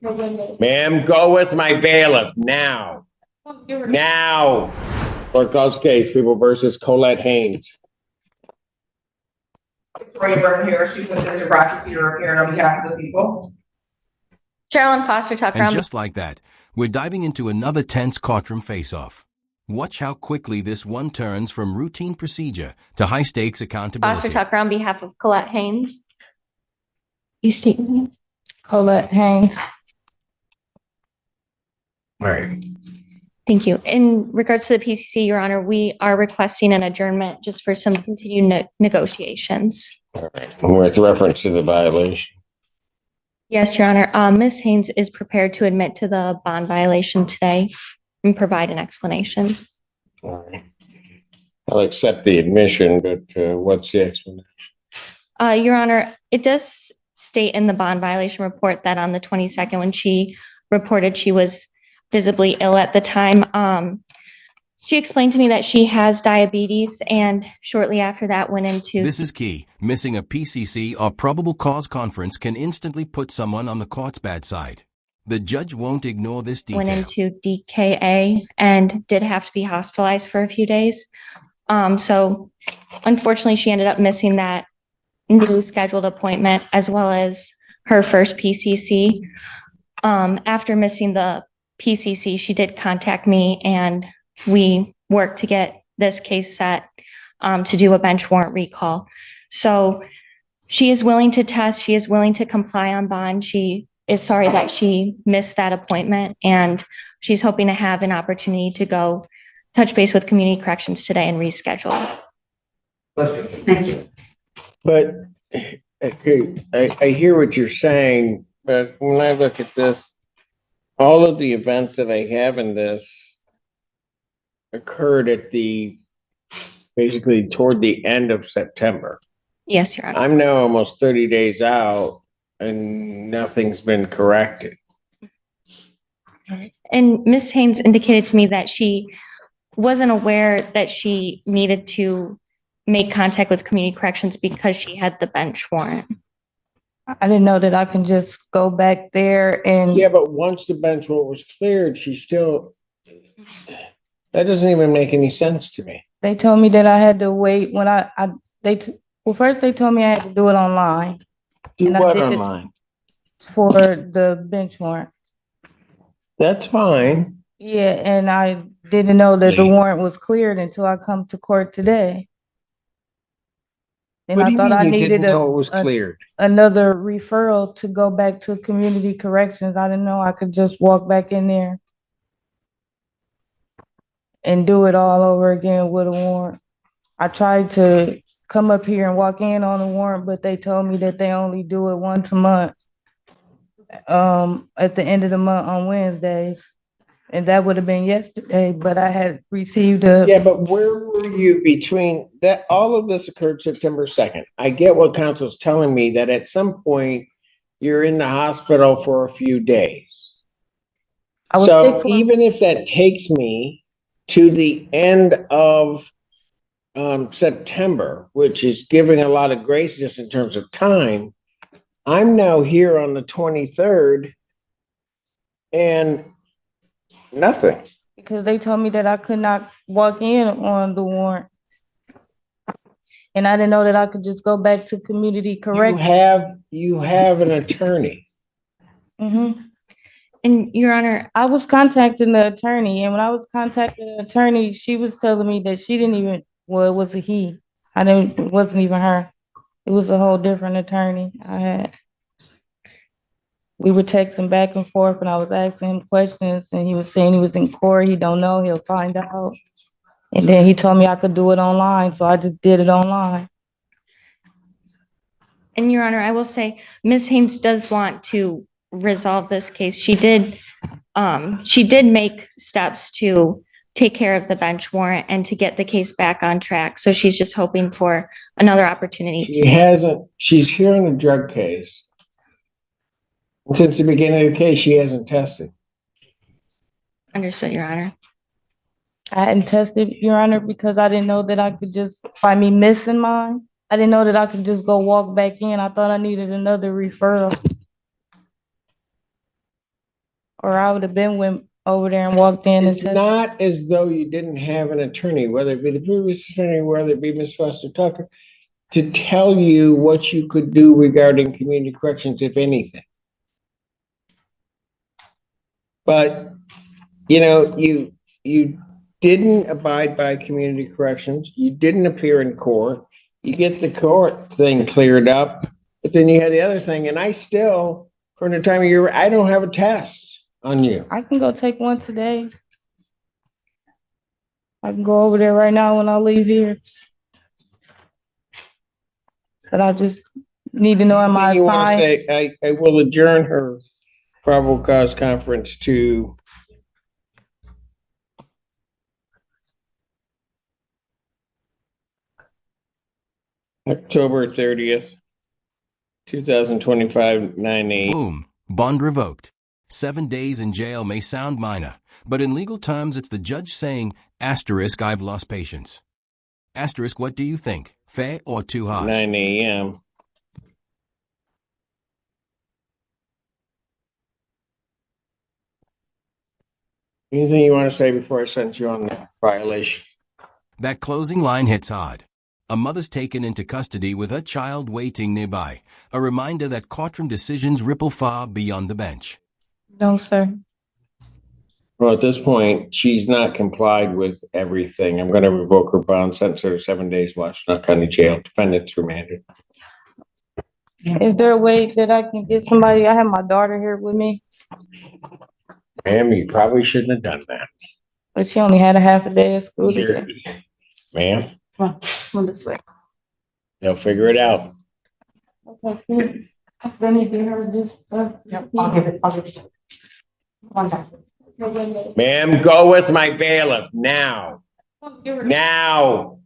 Ma'am, go with my bailiff now. Now. Clerk calls case, People versus Colette Haynes. Victoria Burton here, she's assistant prosecutor here on behalf of the people. Sherilyn Foster Tucker. And just like that, we're diving into another tense courtroom face-off. Watch how quickly this one turns from routine procedure to high-stakes accountability. Foster Tucker on behalf of Colette Haynes. You state your name. Colette Haynes. All right. Thank you. In regards to the PCC, Your Honor, we are requesting an adjournment just for some continued negotiations. All right. With reference to the violation. Yes, Your Honor. Ms. Haynes is prepared to admit to the bond violation today and provide an explanation. All right. I'll accept the admission, but what's the explanation? Your Honor, it does state in the bond violation report that on the 22nd, when she reported she was visibly ill at the time, she explained to me that she has diabetes, and shortly after that went into... This is key. Missing a PCC or probable cause conference can instantly put someone on the court's bad side. The judge won't ignore this detail. Went into DKA and did have to be hospitalized for a few days. So unfortunately, she ended up missing that new scheduled appointment as well as her first PCC. After missing the PCC, she did contact me and we worked to get this case set to do a bench warrant recall. So she is willing to test. She is willing to comply on bond. She is sorry that she missed that appointment, and she's hoping to have an opportunity to go touch base with community corrections today and reschedule. Thank you. But okay, I hear what you're saying, but when I look at this, all of the events that I have in this occurred at basically toward the end of September. Yes, Your Honor. I'm now almost 30 days out and nothing's been corrected. And Ms. Haynes indicated to me that she wasn't aware that she needed to make contact with community corrections because she had the bench warrant. I didn't know that I can just go back there and... Yeah, but once the bench warrant was cleared, she still... That doesn't even make any sense to me. They told me that I had to wait when well, first they told me I had to do it online. Do And what I did it online? for the bench warrant. That's fine. Yeah, and I didn't know that the warrant was cleared until I come to court today. And What do I you thought mean I you needed didn't know it was cleared? another referral to go back to community corrections. I didn't know I could just walk back in there and do it all over again with a warrant. I tried to come up here and walk in on a warrant, but they told me that they only do it once a month, at the end of the month on Wednesdays. And that would have been yesterday, but I had received Yeah, but where were you between that? All of this occurred September 2nd. I get what counsel's telling me, that at some point you're in the hospital for a few days. So even if that takes me to the end of September, which is giving a lot of grace just in terms of time, I'm now here on the 23rd and nothing. because they told me that I could not walk in on the warrant. And I didn't know that I could just go back to community correction. You have an attorney. Mm-hmm. And Your Honor, I was contacting the attorney, and when I was contacting the attorney, she was telling me that she didn't even, well, it was a he. It wasn't even her. It was a whole different attorney I had. We were texting back and forth, and I was asking him questions, and he was saying he was in court. He don't know. He'll find out. And then he told me I could do it online, so I just did it online. and Your Honor, I will say Ms. Haynes does want to resolve this case. She did make steps to take care of the bench warrant and to get the case back on track. So she's just hoping for another opportunity. She's here on a drug case. Since the beginning of the case, she hasn't tested. Understood, Your Honor. I hadn't tested, Your Honor, because I didn't know that I could just, by me missing mine, I didn't know that I could just go walk back in. I thought I needed another referral. or I would have been went over there and walked in and It's said, not as though you didn't have an attorney, whether it be the previous attorney, whether it be Ms. Foster Tucker, to tell you what you could do regarding community corrections, if anything. But, you didn't abide by community corrections, you didn't appear in court, you get the court thing cleared up, but then you had the other thing, and I still, from the time of year, I don't have a test on you. I can go take one today. I can go over there right now when I leave here. But I just need to know, am I You want to assigned? say, I will adjourn her probable cause conference to October 30th, 2025, 9 a.m. Boom. Bond revoked. 7 days in jail may sound minor, but in legal terms, it's the judge saying, asterisk, I've lost patience. Asterisk, what do you think? Fair or too harsh? 9 a.m. Anything you want to say before I send you on the violation? That closing line hits hard. A mother's taken into custody with her child waiting nearby. A reminder that courtroom decisions ripple far beyond the bench. No, sir. Well, at this point, she's not complied with everything. I'm going to revoke her bond, sentence her to 7 days Washington County Jail. Defendant's remanded. Is there a way that I can get somebody? I have my daughter here with me, Ma'am, you probably shouldn't have done that. but she only had a half a day of school Here, today. ma'am, Come this way. they'll figure it out. Okay. Let me do hers. Yep, I'll give it. One back. Ma'am, go with my bailiff now. Now.